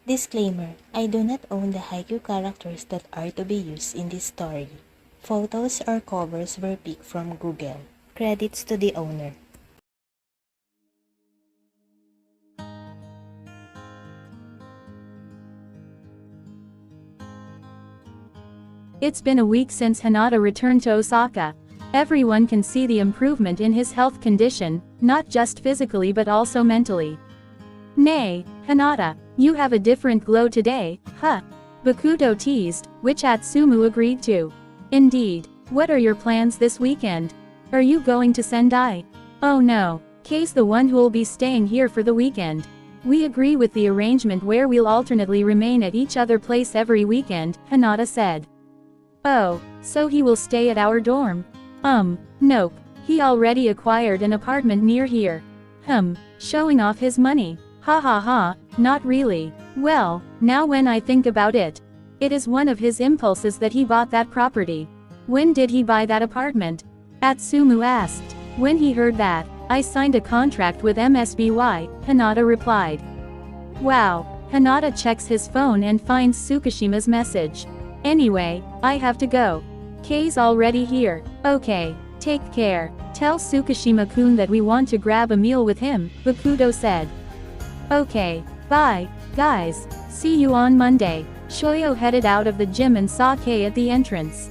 Disclaimer: I do not own the haiku characters that are to be used in this story. Photos or covers were picked from Google. Credits to the owner. It's been a week since Hinata returned to Osaka. Everyone can see the improvement in his health condition, not just physically but also mentally. Nay, Hinata, you have a different glow today, huh? Bakuto teased, which Atsumu agreed to. Indeed. What are your plans this weekend? Are you going to Sendai? Oh no, Kei's the one who'll be staying here for the weekend. We agree with the arrangement where we'll alternately remain at each other place every weekend, Hinata said. Oh, so he will stay at our dorm? Nope. He already acquired an apartment near here. Showing off his money. Ha ha ha, not really. Well, now when I think about it, it is one of his impulses that he bought that property. When did he buy that apartment? Atsumu asked. When he heard that, I signed a contract with MSBY, Hinata replied. Wow, Hinata checks his phone and finds Tsukishima's message. Anyway, I have to go. Kei's already here. Okay, take care. Tell Tsukishima-kun that we want to grab a meal with him, Bakuto said. Okay, bye, guys. See you on Monday. Shōyō headed out of the gym and saw Kei at the entrance.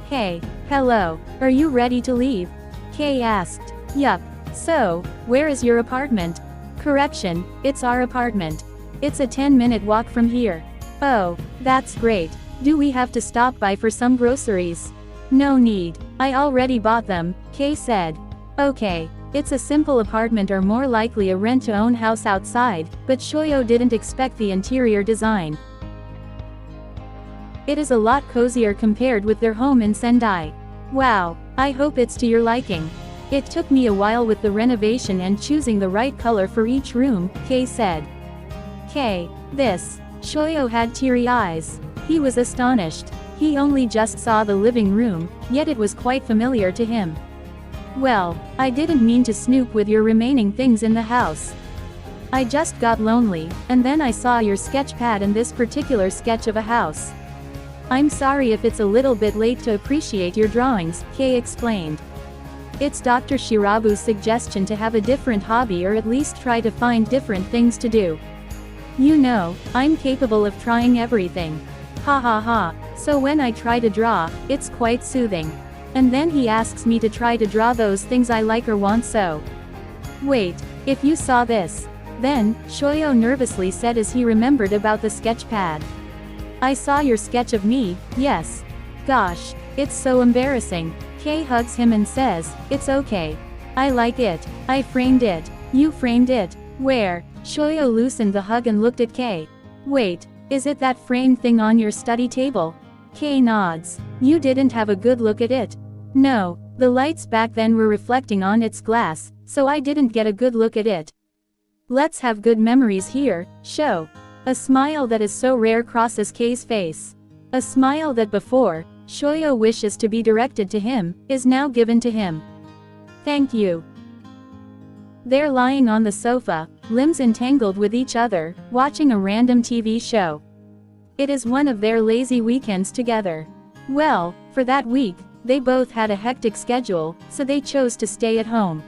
Hey, hello, are you ready to leave? Kei asked. Yup. So, where is your apartment? Correction, it's our apartment. It's a 10-minute walk from here. Oh, that's great. Do we have to stop by for some groceries? No need. I already bought them, Kei said. Okay, it's a simple apartment or more likely a rent-to-own house outside, but Shōyō didn't expect the interior design. It is a lot cozier compared with their home in Sendai. Wow, I hope it's to your liking. It took me a while with the renovation and choosing the right color for each room, Kei said. Kei, this. Shōyō had teary eyes. He was astonished. He only just saw the living room, yet it was quite familiar to him. Well, I didn't mean to snoop with your remaining things in the house. I just got lonely, and then I saw your sketch pad and this particular sketch of a house. I'm sorry if it's a little bit late to appreciate your drawings, Kei explained. It's Dr. Shirabu's suggestion to have a different hobby or at least try to find different things to do. You know, I'm capable of trying everything. Ha ha ha, so when I try to draw, it's quite soothing. And then he asks me to try to draw those things I like or want so. Wait, if you saw this. Then, Shōyō nervously said as he remembered about the sketch pad. I saw your sketch of me, yes. Gosh, it's so embarrassing. Kei hugs him and says, it's okay. I like it. I framed it. You framed it. Where? Shōyō loosened the hug and looked at Kei. Wait. Is it that framed thing on your study table? Kei nods. You didn't have a good look at it? No, the lights back then were reflecting on its glass, so I didn't get a good look at it. Let's have good memories here, Shō. A smile that is so rare crosses Kei's face. A smile that before, Shōyō wishes to be directed to him, is now given to him. Thank you. They're lying on the sofa, limbs entangled with each other, watching a random TV show. It is one of their lazy weekends together. Well, for that week, they both had a hectic schedule, so they chose to stay at home.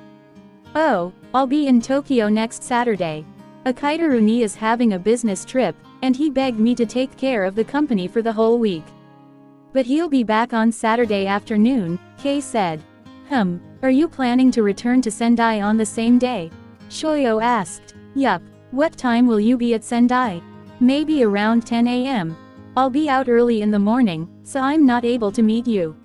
Oh, I'll be in Tokyo next Saturday. Akaitaruni is having a business trip, and he begged me to take care of the company for the whole week. But he'll be back on Saturday afternoon, Kei said. Are you planning to return to Sendai on the same day? Shōyō asked. Yup. What time will you be at Sendai? Maybe around 10 a.m. I'll be out early in the morning, so I'm not able to meet you.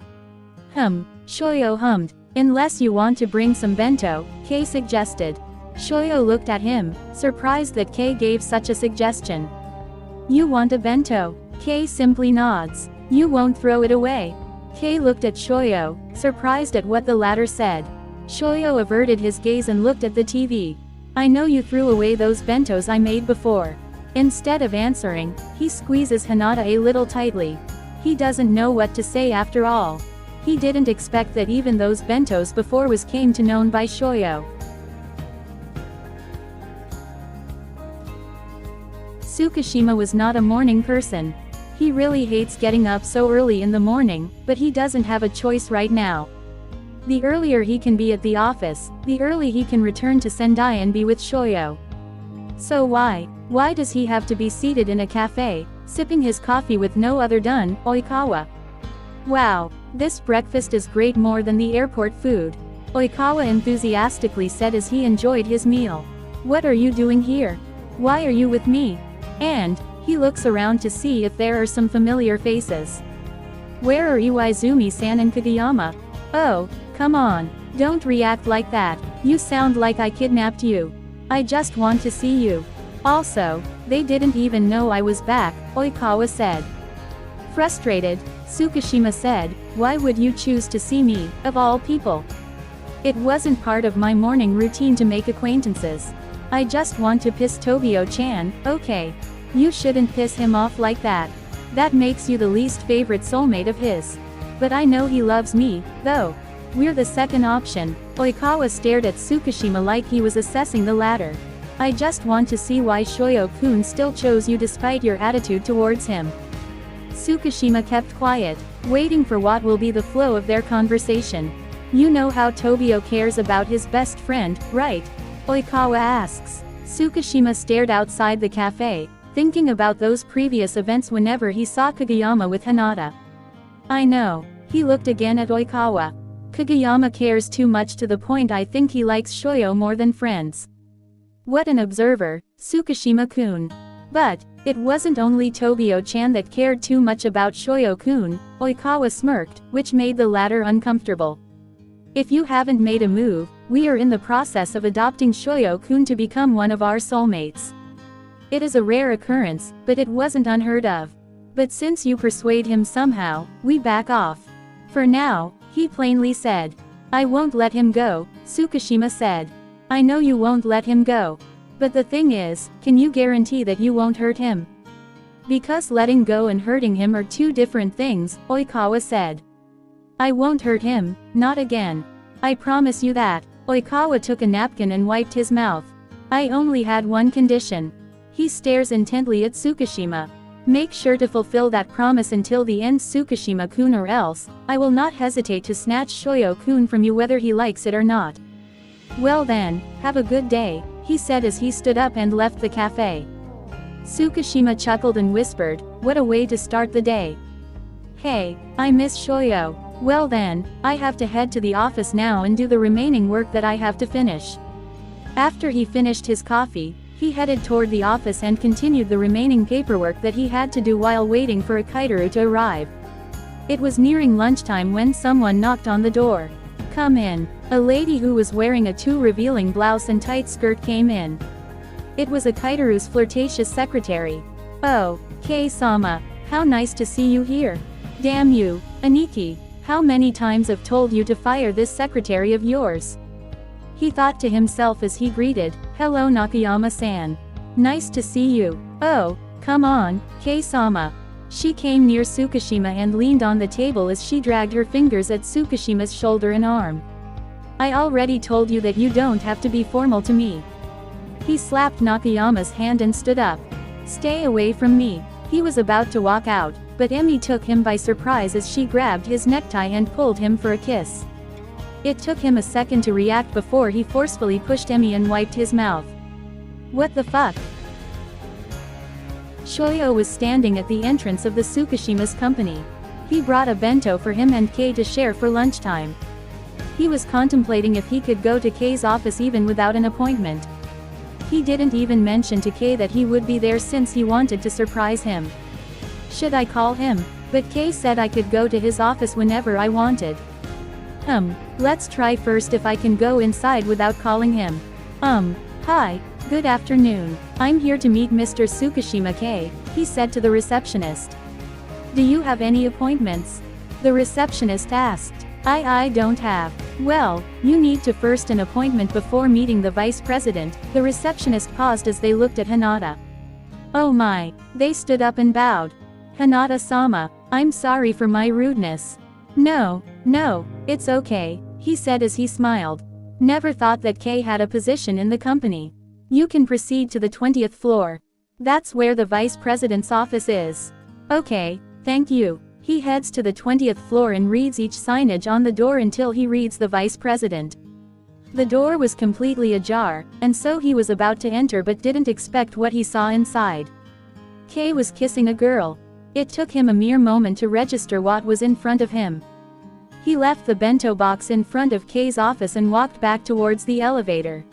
Shōyō hummed. Unless you want to bring some bento, Kei suggested. Shōyō looked at him, surprised that Kei gave such a suggestion. You want a bento? Kei simply nods. You won't throw it away. Kei looked at Shōyō, surprised at what the latter said. Shōyō averted his gaze and looked at the TV. I know you threw away those bentos I made before. Instead of answering, he squeezes Hinata a little tightly. He doesn't know what to say after all. He didn't expect that even those bentos before was came to known by Shōyō. Tsukishima was not a morning person. He really hates getting up so early in the morning, but he doesn't have a choice right now. The earlier he can be at the office, the early he can return to Sendai and be with Shōyō. So why does he have to be seated in a cafe, sipping his coffee with no other done, Oikawa? Wow, this breakfast is great, more than the airport food, Oikawa enthusiastically said as he enjoyed his meal. What are you doing here? Why are you with me? And he looks around to see if there are some familiar faces. Where are Iwaizumi-san and Kageyama? Oh, come on, don't react like that, you sound like I kidnapped you. I just want to see you. Also, they didn't even know I was back, Oikawa said. Frustrated, Tsukishima said, why would you choose to see me, of all people? It wasn't part of my morning routine to make acquaintances. I just want to piss Tobio-chan, okay. You shouldn't piss him off like that. That makes you the least favorite soulmate of his. But I know he loves me, though. We're the second option. Oikawa stared at Tsukishima like he was assessing the latter. I just want to see why Shōyō-kun still chose you despite your attitude towards him. Tsukishima kept quiet, waiting for what will be the flow of their conversation. You know how Tobio cares about his best friend, right? Oikawa asks. Tsukishima stared outside the cafe, thinking about those previous events whenever he saw Kageyama with Hinata. I know. He looked again at Oikawa. Kageyama cares too much to the point I think he likes Shōyō more than friends. What an observer, Tsukishima-kun. But it wasn't only Tobio-chan that cared too much about Shōyō-kun, Oikawa smirked, which made the latter uncomfortable. If you haven't made a move, we are in the process of adopting Shōyō-kun to become one of our soulmates. It is a rare occurrence, but it wasn't unheard of. But since you persuade him somehow, we back off. For now, he plainly said. I won't let him go, Tsukishima said. I know you won't let him go. But the thing is, can you guarantee that you won't hurt him? Because letting go and hurting him are two different things, Oikawa said. I won't hurt him, not again. I promise you that. Oikawa took a napkin and wiped his mouth. I only had one condition. He stares intently at Tsukishima. Make sure to fulfill that promise until the end, Tsukishima-kun, or else, I will not hesitate to snatch Shōyō-kun from you whether he likes it or not. Well then, have a good day, he said as he stood up and left the cafe. Tsukishima chuckled and whispered, what a way to start the day. Hey, I miss Shōyō. Well then, I have to head to the office now and do the remaining work that I have to finish. After he finished his coffee, he headed toward the office and continued the remaining paperwork that he had to do while waiting for Akitaru to arrive. It was nearing lunchtime when someone knocked on the door. Come in. A lady who was wearing a too revealing blouse and tight skirt came in. It was Akitaru's flirtatious secretary. Oh, Kei-sama, how nice to see you here. Damn you, Aniki, how many times I've told you to fire this secretary of yours? He thought to himself as he greeted, hello Nakayama-san. Nice to see you. Oh, come on, Kei-sama. She came near Tsukishima and leaned on the table as she dragged her fingers at Tsukishima's shoulder and arm. I already told you that you don't have to be formal to me. He slapped Nakayama's hand and stood up. Stay away from me. He was about to walk out, but Emi took him by surprise as she grabbed his necktie and pulled him for a kiss. It took him a second to react before he forcefully pushed Emi and wiped his mouth. What the fuck? Shōyō was standing at the entrance of the Tsukishima's company. He brought a bento for him and Kei to share for lunchtime. He was contemplating if he could go to Kei's office even without an appointment. He didn't even mention to Kei that he would be there since he wanted to surprise him. Should I call him? But Kei said I could go to his office whenever I wanted. Let's try first if I can go inside without calling him. Hi, good afternoon. I'm here to meet Mr. Tsukishima Kei, he said to the receptionist. Do you have any appointments? The receptionist asked. I don't have. Well, you need to first an appointment before meeting the vice president. The receptionist paused as they looked at Hinata. Oh my, they stood up and bowed. Hinata-sama, I'm sorry for my rudeness. No, it's okay, he said as he smiled. Never thought that Kei had a position in the company. You can proceed to the 20th floor. That's where the vice president's office is. Okay, thank you. He heads to the 20th floor and reads each signage on the door until he reads the vice president. The door was completely ajar, and so he was about to enter but didn't expect what he saw inside. Kay was kissing a girl. It took him a mere moment to register what was in front of him. He left the bento box in front of Kay's office and walked back towards the elevator.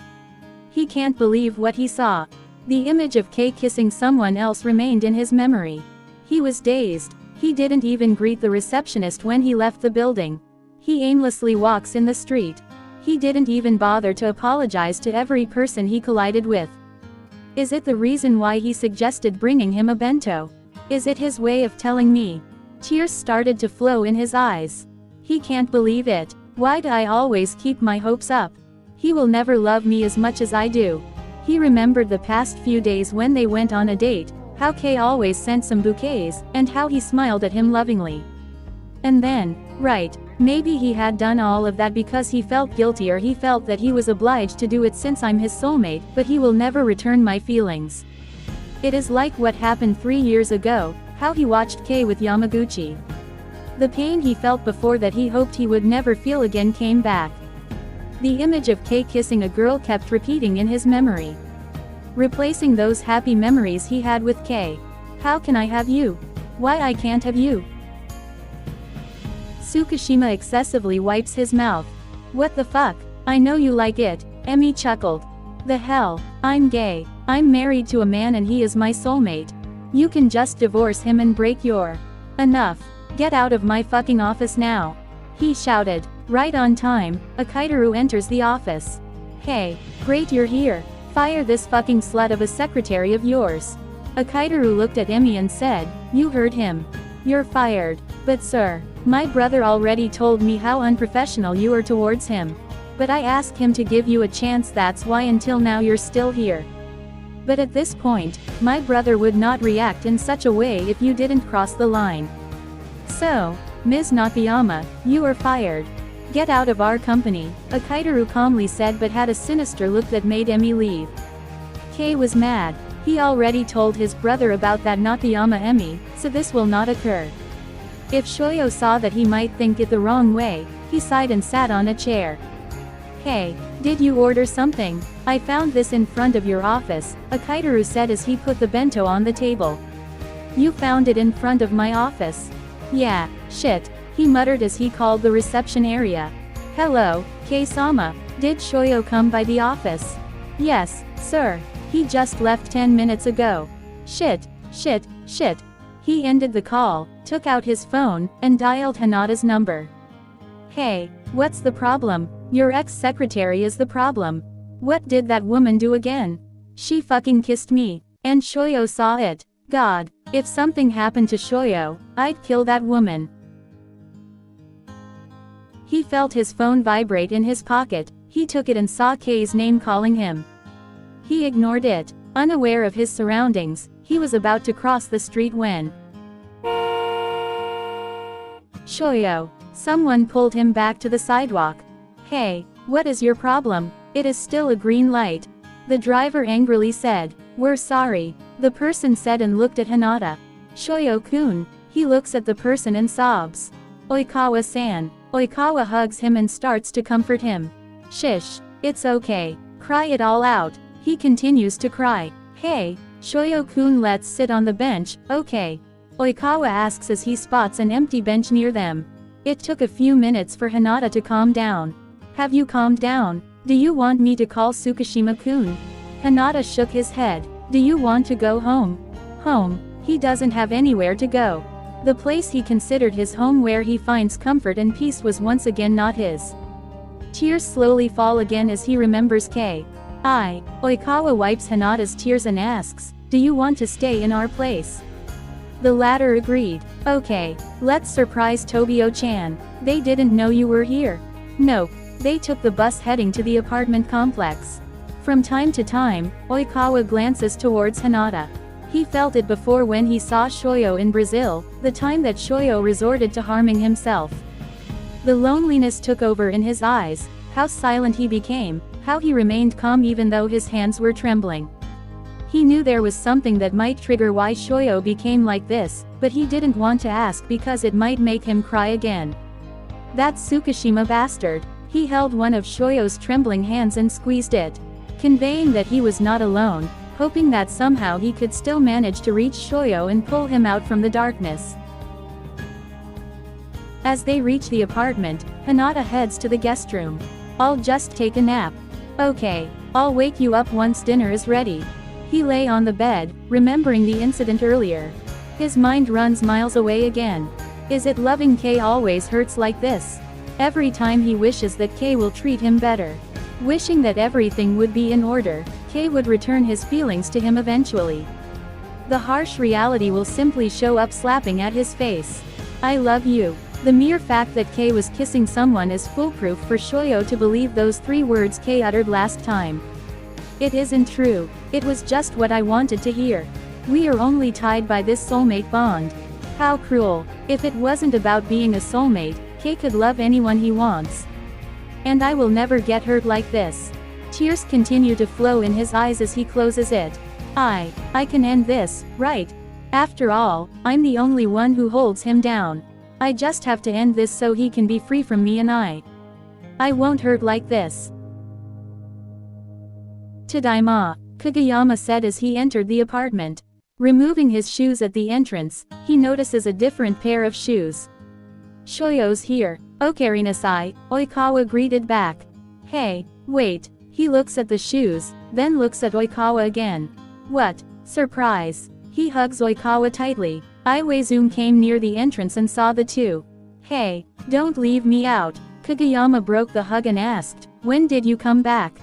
He can't believe what he saw. The image of Kay kissing someone else remained in his memory. He was dazed. He didn't even greet the receptionist when he left the building. He aimlessly walks in the street. He didn't even bother to apologize to every person he collided with. Is it the reason why he suggested bringing him a bento? Is it his way of telling me? Tears started to flow in his eyes. He can't believe it. Why do I always keep my hopes up? He will never love me as much as I do. He remembered the past few days when they went on a date, how Kay always sent some bouquets, and how he smiled at him lovingly. And then, right, maybe he had done all of that because he felt guilty or he felt that he was obliged to do it since I'm his soulmate, but he will never return my feelings. It is like what happened 3 years ago, how he watched Kay with Yamaguchi. The pain he felt before that he hoped he would never feel again came back. The image of Kay kissing a girl kept repeating in his memory, replacing those happy memories he had with Kay. How can I have you? Why I can't have you? TsukiHina excessively wipes his mouth. What the fuck? I know you like it, Emmy chuckled. The hell, I'm gay. I'm married to a man and he is my soulmate. You can just divorce him and break your... Enough. Get out of my fucking office now. He shouted. Right on time, Akitaru enters the office. Hey, great you're here. Fire this fucking slut of a secretary of yours. Akitaru looked at Emmy and said, you heard him. You're fired. But sir, my brother already told me how unprofessional you are towards him. But I asked him to give you a chance, that's why until now you're still here. But at this point, my brother would not react in such a way if you didn't cross the line. So, Ms. Nakayama, you are fired. Get out of our company, Akitaru calmly said but had a sinister look that made Emmy leave. Kay was mad. He already told his brother about that Nakayama Emmy, so this will not occur. If Shōyō saw that he might think it the wrong way, he sighed and sat on a chair. Hey, did you order something? I found this in front of your office, Akitaru said as he put the bento on the table. You found it in front of my office? Yeah, shit, he muttered as he called the reception area. Hello, Kei-sama, did Shōyō come by the office? Yes, sir, he just left 10 minutes ago. Shit. He ended the call, took out his phone, and dialed Hinata's number. Hey, what's the problem? Your ex-secretary is the problem. What did that woman do again? She fucking kissed me, and Shōyō saw it. God, if something happened to Shōyō, I'd kill that woman. He felt his phone vibrate in his pocket. He took it and saw Kay's name calling him. He ignored it. Unaware of his surroundings, he was about to cross the street when... Shōyō. Someone pulled him back to the sidewalk. Hey, what is your problem? It is still a green light. The driver angrily said. We're sorry, the person said and looked at Hinata. Shōyō-kun. He looks at the person and sobs. Oikawa-san. Oikawa hugs him and starts to comfort him. Shish, it's okay. Cry it all out. He continues to cry. Hey, Shōyō-kun, let's sit on the bench, okay? Oikawa asks as he spots an empty bench near them. It took a few minutes for Hinata to calm down. Have you calmed down? Do you want me to call Tsukishima-kun? Hinata shook his head. Do you want to go home? Home? He doesn't have anywhere to go. The place he considered his home where he finds comfort and peace was once again not his. Tears slowly fall again as he remembers Kay. Oikawa wipes Hinata's tears and asks, do you want to stay in our place? The latter agreed. Okay, let's surprise Tobio-chan. They didn't know you were here. Nope, they took the bus heading to the apartment complex. From time to time, Oikawa glances towards Hinata. He felt it before when he saw Shōyō in Brazil, the time that Shōyō resorted to harming himself. The loneliness took over in his eyes, how silent he became, how he remained calm even though his hands were trembling. He knew there was something that might trigger why Shōyō became like this, but he didn't want to ask because it might make him cry again. That TsukiHina bastard. He held one of Shōyō's trembling hands and squeezed it, conveying that he was not alone, hoping that somehow he could still manage to reach Shōyō and pull him out from the darkness. As they reach the apartment, Hinata heads to the guest room. "I'll just take a nap." "Okay, I'll wake you up once dinner is ready." He lay on the bed, remembering the incident earlier. His mind runs miles away again. Is it loving Kei always hurts like this? Every time he wishes that Kei will treat him better. Wishing that everything would be in order, Kei would return his feelings to him eventually. The harsh reality will simply show up slapping at his face. "I love you." The mere fact that Kei was kissing someone is foolproof for Shōyō to believe those 3 words Kei uttered last time. It isn't true. It was just what I wanted to hear. We are only tied by this soulmate bond. How cruel. If it wasn't about being a soulmate, Kei could love anyone he wants. And I will never get hurt like this. Tears continue to flow in his eyes as he closes it. I can end this, right? After all, I'm the only one who holds him down. I just have to end this so he can be free from me and I won't hurt like this. "Tadaima," Kageyama said as he entered the apartment. Removing his shoes at the entrance, he notices a different pair of shoes. "Shōyō's here." "Okarinasai," Oikawa greeted back. "Hey, wait." He looks at the shoes, then looks at Oikawa again. "What?" Surprise. He hugs Oikawa tightly. Iwaizumi came near the entrance and saw the two. "Hey, don't leave me out." Kageyama broke the hug and asked, "When did you come back?"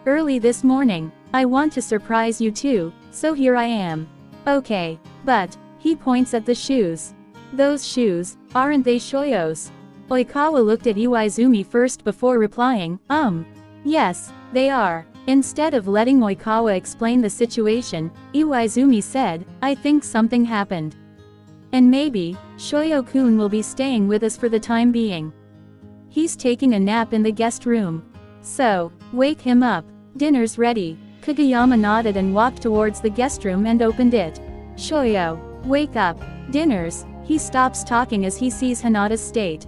"Early this morning. I want to surprise you too, so here I am." "Okay, but," he points at the shoes. "Those shoes, aren't they Shōyō's?" Oikawa looked at Iwaizumi first before replying, Yes, they are." Instead of letting Oikawa explain the situation, Iwaizumi said, "I think something happened. And maybe, Shōyō-kun will be staying with us for the time being. He's taking a nap in the guest room. So, wake him up. Dinner's ready." Kageyama nodded and walked towards the guest room and opened it. "Shōyō, wake up. Dinner's." He stops talking as he sees Hinata's state.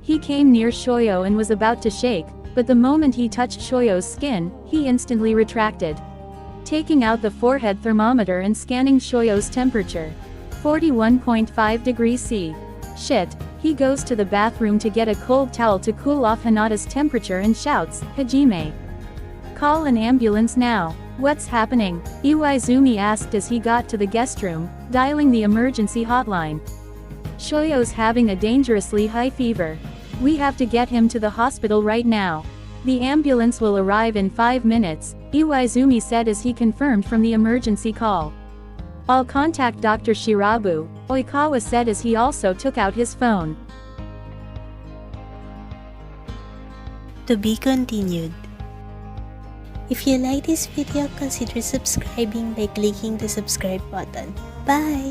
He came near Shōyō and was about to shake, but the moment he touched Shōyō's skin, he instantly retracted. Taking out the forehead thermometer and scanning Shōyō's temperature. 41.5 degrees C. Shit. He goes to the bathroom to get a cold towel to cool off Hinata's temperature and shouts, "Hajime. Call an ambulance now." "What's happening?" Iwaizumi asked as he got to the guest room, dialing the emergency hotline. "Shōyō's having a dangerously high fever. We have to get him to the hospital right now. The ambulance will arrive in 5 minutes, Iwaizumi said as he confirmed from the emergency call. "I'll contact Dr. Shirabu," Oikawa said as he also took out his phone. To be continued. If you like this video, consider subscribing by clicking the subscribe button. Bye!